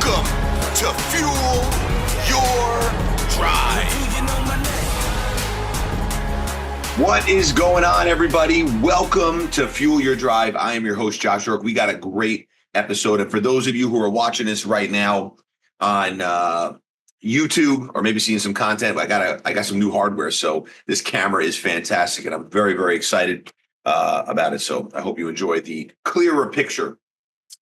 Welcome to Fuel Your Drive. What is going on, everybody? Welcome to Fuel Your Drive. I am your host, Josh Rourke. We got a great episode. And for those of you who are watching this right now on YouTube or maybe seeing some content, I got some new hardware. So this camera is fantastic and I'm very, very excited about it. So I hope you enjoy the clearer picture.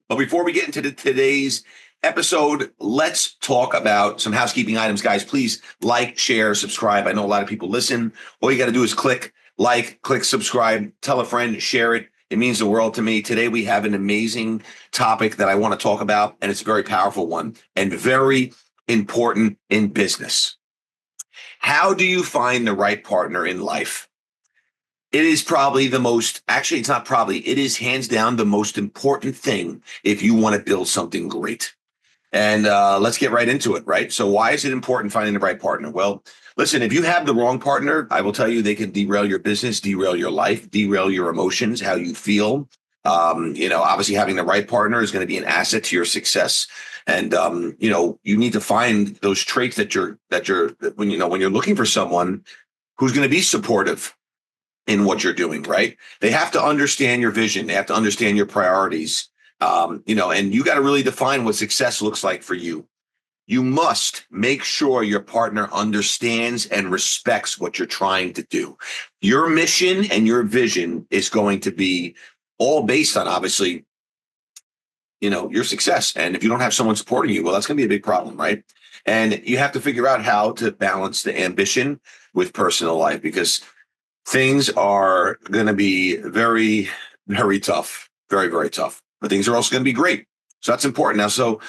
But before we get into today's episode, let's talk about some housekeeping items. Guys, please like, share, subscribe. I know a lot of people listen. All you got to do is click like, click subscribe, tell a friend, share it. It means the world to me. Today, we have an amazing topic that I want to talk about, and it's a very powerful one and very important in business. How do you find the right partner in life? It is probably it's not probably, it is hands down the most important thing if you want to build something great. And let's get right into it, right? So why is it important finding the right partner? Well, listen, if you have the wrong partner, I will tell you they can derail your business, derail your life, derail your emotions, how you feel. Obviously having the right partner is going to be an asset to your success. And, you need to find those traits when you're looking for someone who's going to be supportive in what you're doing, right? They have to understand your vision. They have to understand your priorities, and you got to really define what success looks like for you. You must make sure your partner understands and respects what you're trying to do. Your mission and your vision is going to be all based on, obviously, your success. And if you don't have someone supporting you, well, that's going to be a big problem, right? And you have to figure out how to balance the ambition with personal life, because things are going to be very, very tough, very, very tough, but things are also going to be great. So that's important. Now, so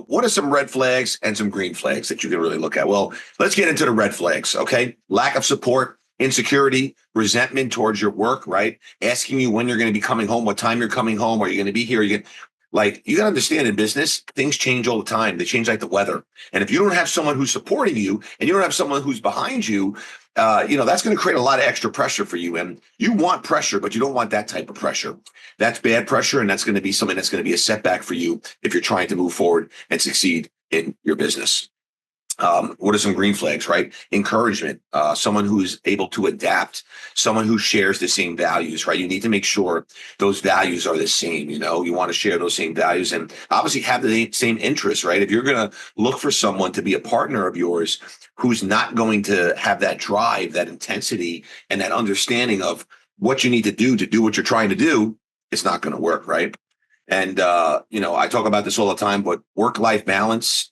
what are some red flags and some green flags that you can really look at? Well, let's get into the red flags, okay? Lack of support, insecurity, resentment towards your work, right? Asking you when you're going to be coming home, what time you're coming home, are you going to be here? You got to understand, in business, things change all the time. They change like the weather. And if you don't have someone who's supporting you and you don't have someone who's behind you, that's going to create a lot of extra pressure for you. And you want pressure, but you don't want that type of pressure. That's bad pressure. And that's going to be something that's going to be a setback for you if you're trying to move forward and succeed in your business. What are some green flags, right? Encouragement, someone who's able to adapt, someone who shares the same values, right? You need to make sure those values are the same. You want to share those same values and obviously have the same interests, right? If you're going to look for someone to be a partner of yours who's not going to have that drive, that intensity, and that understanding of what you need to do what you're trying to do, it's not going to work, right? And, I talk about this all the time, but work-life balance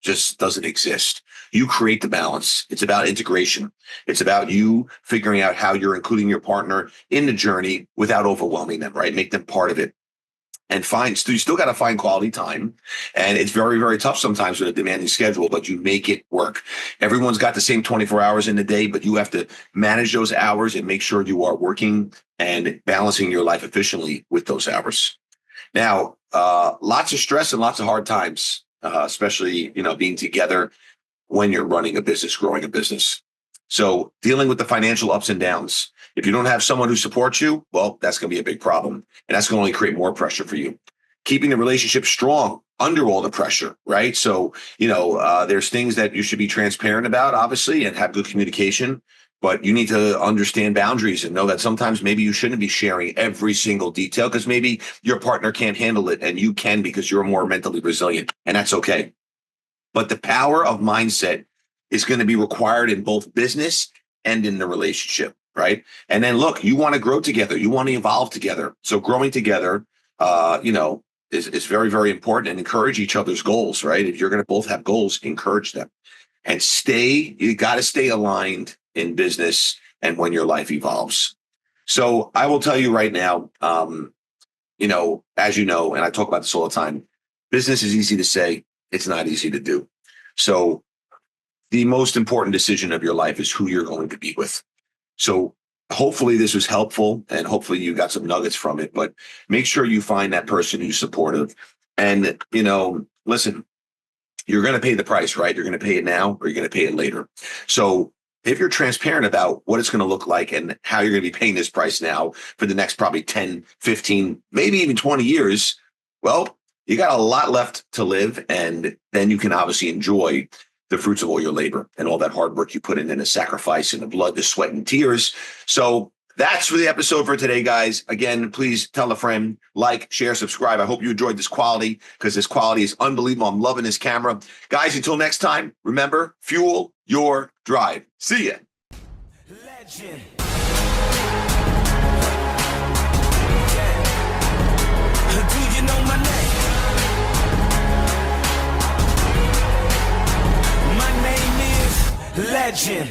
just doesn't exist. You create the balance. It's about integration. It's about you figuring out how you're including your partner in the journey without overwhelming them, right? Make them part of it. And you still got to find quality time. And it's very, very tough sometimes with a demanding schedule, but you make it work. Everyone's got the same 24 hours in the day, but you have to manage those hours and make sure you are working and balancing your life efficiently with those hours. Now, lots of stress and lots of hard times. Especially, being together when you're running a business, growing a business. So dealing with the financial ups and downs. If you don't have someone who supports you, well, that's going to be a big problem. And that's going to only create more pressure for you. Keeping the relationship strong under all the pressure, right? So, there's things that you should be transparent about, obviously, and have good communication. But you need to understand boundaries and know that sometimes maybe you shouldn't be sharing every single detail because maybe your partner can't handle it and you can because you're more mentally resilient, and that's okay. But the power of mindset is going to be required in both business and in the relationship, right? And then look, you want to grow together. You want to evolve together. So growing together, is very, very important, and encourage each other's goals, right? If you're going to both have goals, encourage them and you got to stay aligned in business and when your life evolves. So I will tell you right now, as you know, and I talk about this all the time, business is easy to say, it's not easy to do. So the most important decision of your life is who you're going to be with. So hopefully this was helpful and hopefully you got some nuggets from it, but make sure you find that person who's supportive. And, listen, you're going to pay the price, right? You're going to pay it now or you're going to pay it later. So if you're transparent about what it's going to look like and how you're going to be paying this price now for the next probably 10, 15, maybe even 20 years, well, you got a lot left to live, and then you can obviously enjoy the fruits of all your labor and all that hard work you put in and the sacrifice and the blood, the sweat, and tears. So that's for the episode for today, guys. Again, please tell a friend, like, share, subscribe. I hope you enjoyed this quality, because this quality is unbelievable. I'm loving this camera. Guys, until next time, remember, fuel your drive. See ya. Legend. Do you know my name? My name is Legend.